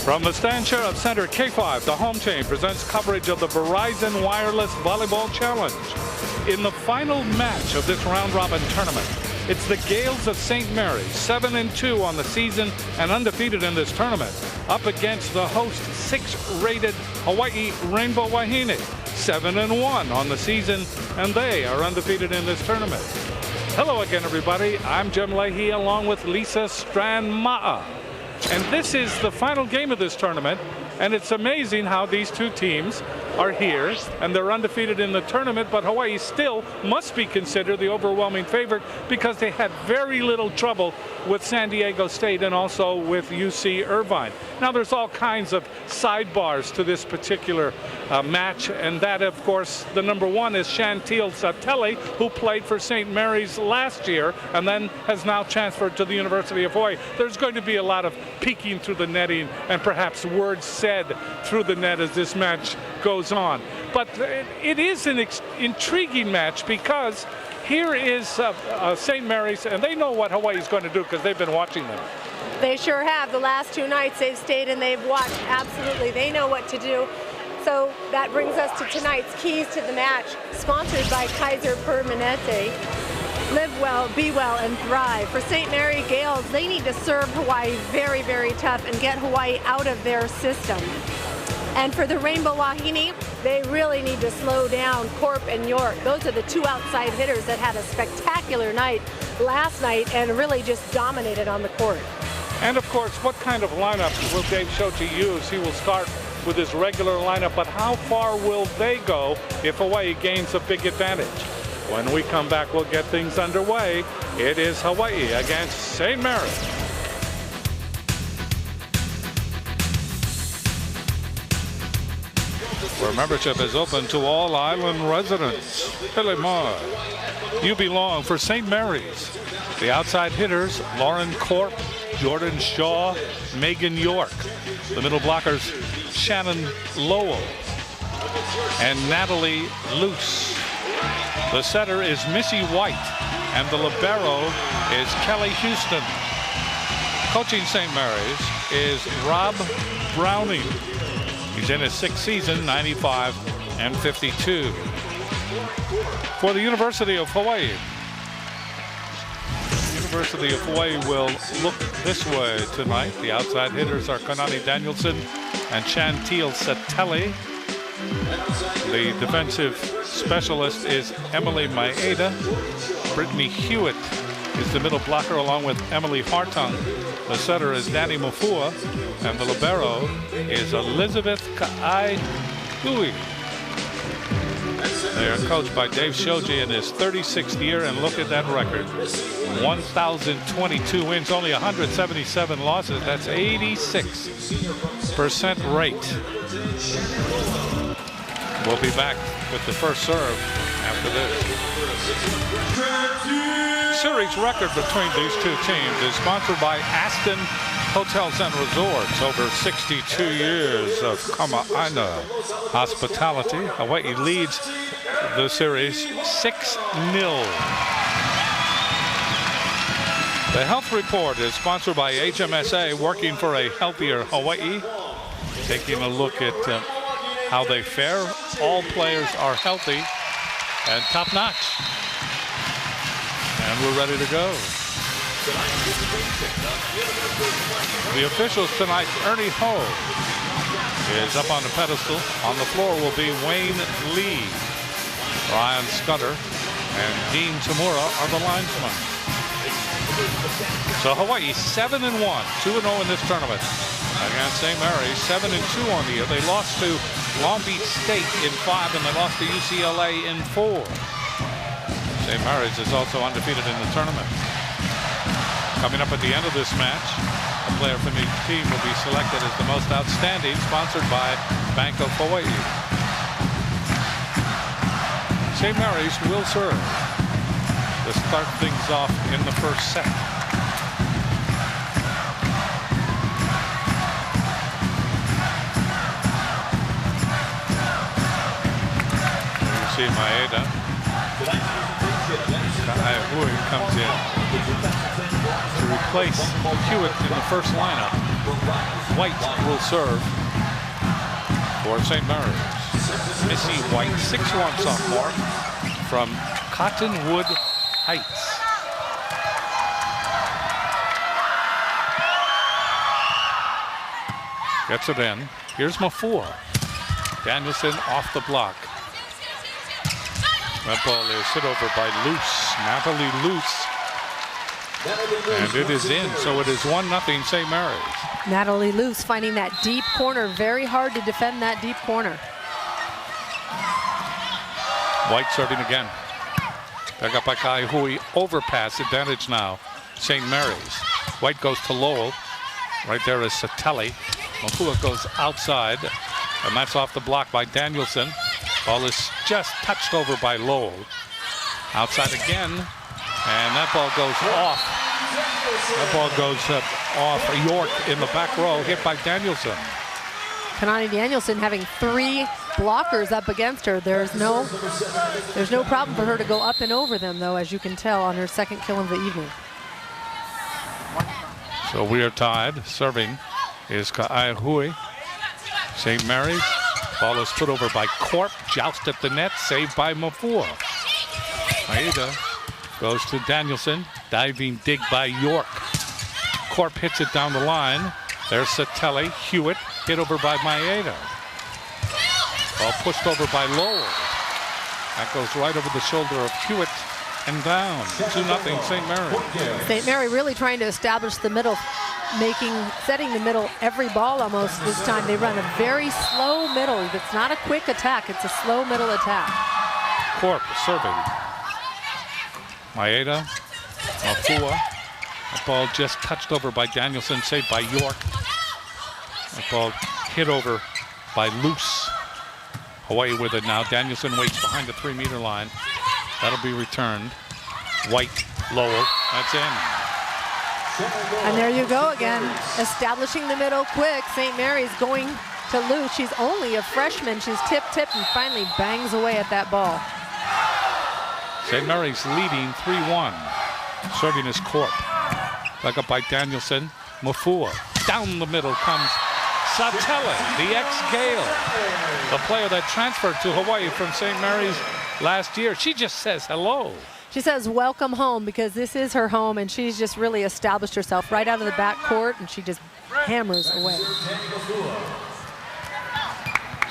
From the stand chair of Center K5, the home team presents coverage of the Verizon Wireless Volleyball Challenge. In the final match of this round-robin tournament, it's the Gaels of St. Mary's, 7-2 on the season and undefeated in this tournament, up against the host 6-rated Hawaii Rainbow Wahine, 7-1 on the season, and they are undefeated in this tournament. Hello again, everybody. I'm Jim Leahy along with Lisa Strand-Ma'a. And this is the final game of this tournament, and it's amazing how these two teams are here and they're undefeated in the tournament, but Hawaii still must be considered the overwhelming favorite because they had very little trouble with San Diego State and also with UC Irvine. Now there's all kinds of sidebars to this particular match, and that of course the number one is Chantil Satele, who played for St. Mary's last year and then has now transferred to the University of Hawai. There's going to be a lot of peeking through the netting and perhaps words said through the net as this match goes on. But it is an intriguing match because here is St. Mary's, and they know what Hawaii is going to do because they've been watching them. They sure have. The last two nights they've stayed and they've watched. Absolutely. They know what to do. So that brings us to tonight's keys to the match, sponsored by Kaiser Permanente. Live well, be well, and thrive. For St. Mary Gaels, they need to serve Hawaii very, very tough and get Hawaii out of their system. And for the Rainbow Wahine, they really need to slow down Corp and York. Those are the two outside hitters that had a spectacular night last night and really just dominated on the court. And of course, what kind of lineup will Dave Shoji use? He will start with his regular lineup, but how far will they go if Hawaii gains a big advantage? When we come back, we'll get things underway. It is Hawaii against St. Mary's. Where membership is open to all island residents. Pilimar. You belong for St. Mary's. The outside hitters, Lauren Corp, Jordan Shaw, Megan York. The middle blockers, Shannon Lowell and Natalie Luce. The setter is Missy White, and the libero is Kelly Houston. Coaching St. Mary's is Rob Browning. He's in his sixth season, 95 and 52. For the University of Hawaii, University of Hawaii will look this way tonight. The outside hitters are Kanani Danielson and Chantil Satele. The defensive specialist is Emily Maeda. Brittany Hewitt is the middle blocker along with Emily Hartung. The setter is Danny Mafua, and the libero is Elizabeth Ka'ai Hui. They are coached by Dave Shoji in his 36th year, and look at that record. 1,022 wins, only 177 losses. That's 86% rate. We'll be back with the first serve after this. Series record between these two teams is sponsored by Aston Hotels and Resorts. Over 62 years of Kama'aina hospitality. Hawaii leads the series 6-0. The Health Report is sponsored by HMSA, working for a healthier Hawaii. Taking a look at how they fare. All players are healthy and top-notch. And we're ready to go. The officials tonight, Ernie Ho is up on the pedestal. On the floor will be Wayne Lee, Ryan Scudder, and Dean Tamura are the linesmen. So Hawaii 7-1, 2-0 in this tournament against St. Mary's, 7-2 on the year. They lost to Long Beach State in 5, and they lost to UCLA in 4. St. Mary's is also undefeated in the tournament. Coming up at the end of this match, a player from each team will be selected as the most outstanding, sponsored by Bank of Hawaii. St. Mary's will serve to start things off in the first set. You see Maeda. Hui comes in to replace Hewitt in the first lineup. White will serve for St. Mary's. Missy White, 6'1" sophomore from Cottonwood Heights. Gets it in. Here's Mafua. Danielson off the block. That ball is hit over by Natalie Luce. And it is in, so it is 1-0 St. Mary's. Natalie Luce finding that deep corner. Very hard to defend that deep corner. White serving again. Back up by Kai Hui. Overpass advantage now. St. Mary's. White goes to Lowell. Right there is Satelli. Mafua goes outside. And that's off the block by Danielson. Ball is just touched over by Lowell. Outside again. And that ball goes off. That ball goes off York in the back row, hit by Danielson. Kanani Danielson having 3 blockers up against her. There's no problem for her to go up and over them, though, as you can tell on her second kill of the evening. So we are tied. Serving is Ka'ai Hui. St. Mary's. Ball is put over by Corp. Joust at the net. Saved by Mafua. Aida goes to Danielson. Diving dig by York. Corp hits it down the line. There's Satelli. Hewitt hit over by Maeda. Ball pushed over by Lowell. That goes right over the shoulder of Hewitt and down. 2-0 St. Mary. St. Mary really trying to establish the middle, setting the middle every ball almost this time. They run a very slow middle. It's not a quick attack. It's a slow middle attack. Corp serving. Maeda. Mafua. The ball just touched over by Danielson, saved by York. The ball hit over by Luce. Hawaii with it now. Danielson waits behind the 3-meter line. That'll be returned. White, Lowell. That's in. And there you go again. Establishing the middle quick. St. Mary's going to Luce. She's only a freshman. She's tipped and finally bangs away at that ball. St. Mary's leading 3-1. Serving is Corp. Back up by Danielson. Mafua. Down the middle comes Satelli, the ex-Gael. The player that transferred to Hawaii from St. Mary's last year. She just says hello. She says welcome home because this is her home, and she's just really established herself right out of the back court, and she just hammers away.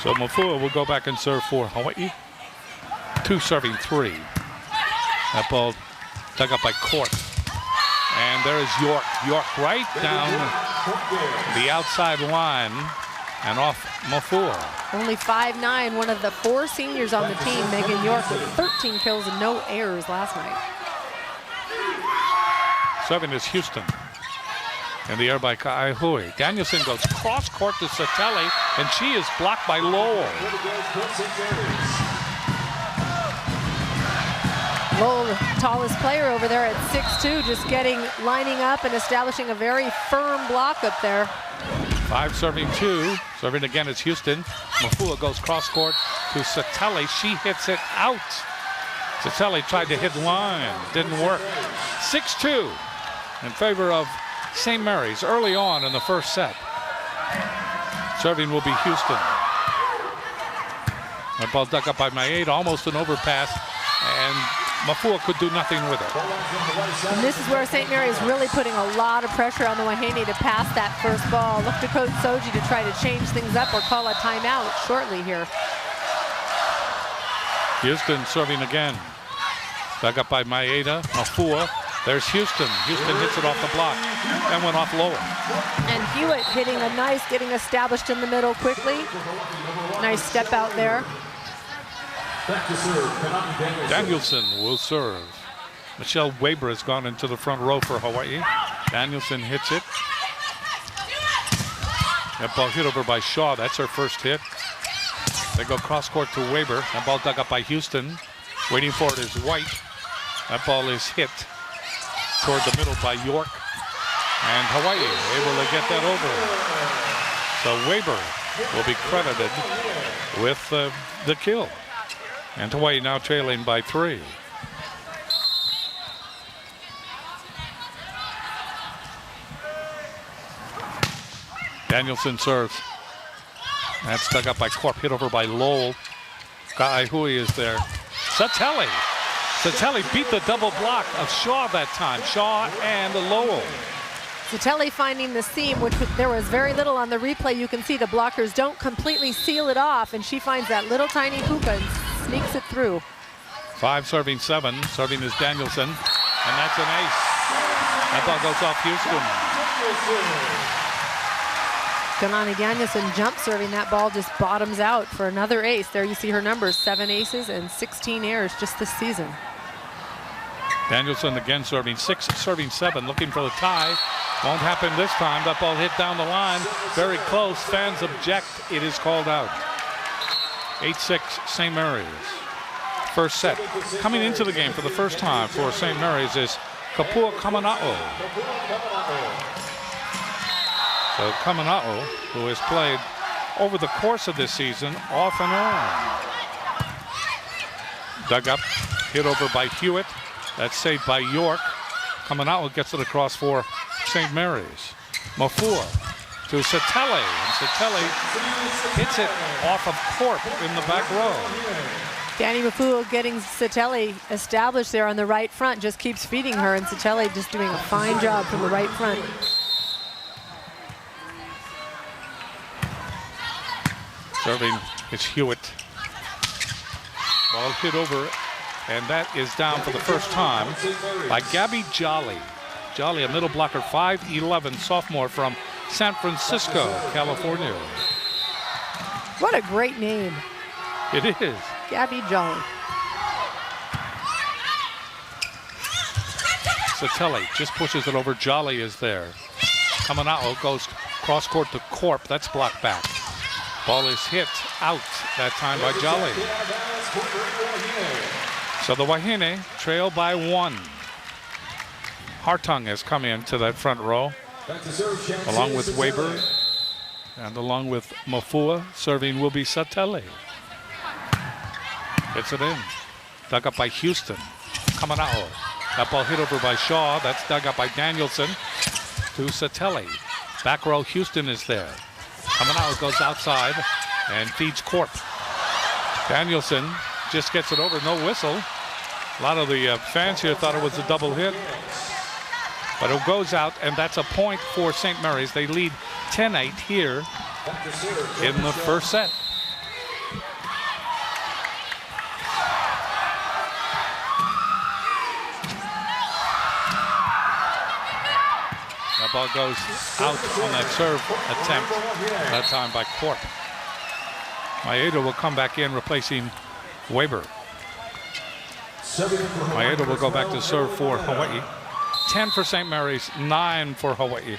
So Mafua will go back and serve for Hawaii. 2 serving 3. That ball dug up by Corp. And there is York. York right down the outside line and off Mafua. Only 5'9", one of the 4 seniors on the team, Megan York, with 13 kills and no errors last night. Serving is Houston. In the air by Ka'ai Hui. Danielson goes cross court to Satelli, and she is blocked by Lowell. Lowell, the tallest player over there at 6'2", just lining up and establishing a very firm block up there. 5 serving 2. Serving again is Houston. Mafua goes cross court to Satelli. She hits it out. Satelli tried to hit line. Didn't work. 6-2 in favor of St. Mary's early on in the first set. Serving will be Houston. That ball dug up by Maeda. Almost an overpass. And Mafua could do nothing with it. And this is where St. Mary's really putting a lot of pressure on the Wahine to pass that first ball. Look to Coach Soji to try to change things up or call a timeout shortly here. Houston serving again. Dug up by Maeda. Mafua. There's Houston. Houston hits it off the block and went off lower. And Hewitt hitting a nice, getting established in the middle quickly. Nice step out there. Danielson will serve. Michelle Weber has gone into the front row for Hawaii. Danielson hits it. That ball hit over by Shaw. That's her first hit. They go cross court to Weber. That ball dug up by Houston. Waiting for it is White. That ball is hit toward the middle by York. And Hawaii able to get that over. So Weber will be credited with the kill. And Hawaii now trailing by 3. Danielson serves. That's dug up by Corp, hit over by Lowell. Hui is there. Satelli beat the double block of Shaw that time. Shaw and Lowell. Satelli finding the seam, which there was very little on the replay. You can see the blockers don't completely seal it off, and she finds that little tiny hookah and sneaks it through. 5 serving 7. Serving is Danielson, and that's an ace. That ball goes off Houston. Ganani Danielson jump serving. That ball just bottoms out for another ace. There you see her numbers, 7 aces and 16 airs just this season. Danielson again serving 6, serving 7, looking for the tie. Won't happen this time. That ball hit down the line. Very close. Fans object. It is called out. 8-6 St. Mary's. First set. Coming into the game for the first time for St. Mary's is Kapua Kamana'o. So Kamana'o, who has played over the course of this season off and on. Dug up, hit over by Hewitt. That's saved by York. Kamana'o gets it across for St. Mary's. Mafua to Satelli, and Satelli hits it off of Corp in the back row. Danny Mafua getting Satelli established there on the right front, just keeps feeding her, and Satelli just doing a fine job from the right front. Serving is Hewitt. Ball hit over, and that is down for the first time by Gabby Jolly. Jolly, a middle blocker, 5'11", sophomore from San Francisco, California. What a great name. It is. Gabby Jolly. Satelli just pushes it over. Jolly is there. Kamana'o goes cross court to Corp. That's blocked back. Ball is hit out that time by Jolly. So the Wahine trail by 1. Hartung has come into that front row, along with Weber, and along with Mafua. Serving will be Satelli. Gets it in. Dug up by Houston. Kamana'o. That ball hit over by Shaw. That's dug up by Danielson to Satelli. Back row, Houston is there. Kamana'o goes outside and feeds Corp. Danielson just gets it over, no whistle. A lot of the fans here thought it was a double hit. But it goes out, and that's a point for St. Mary's. They lead 10-8 here in the first set. That ball goes out on that serve attempt, that time by Corp. Maeda will come back in, replacing Weber. Maeda will go back to serve for Hawaii. 10 for St. Mary's, 9 for Hawaii.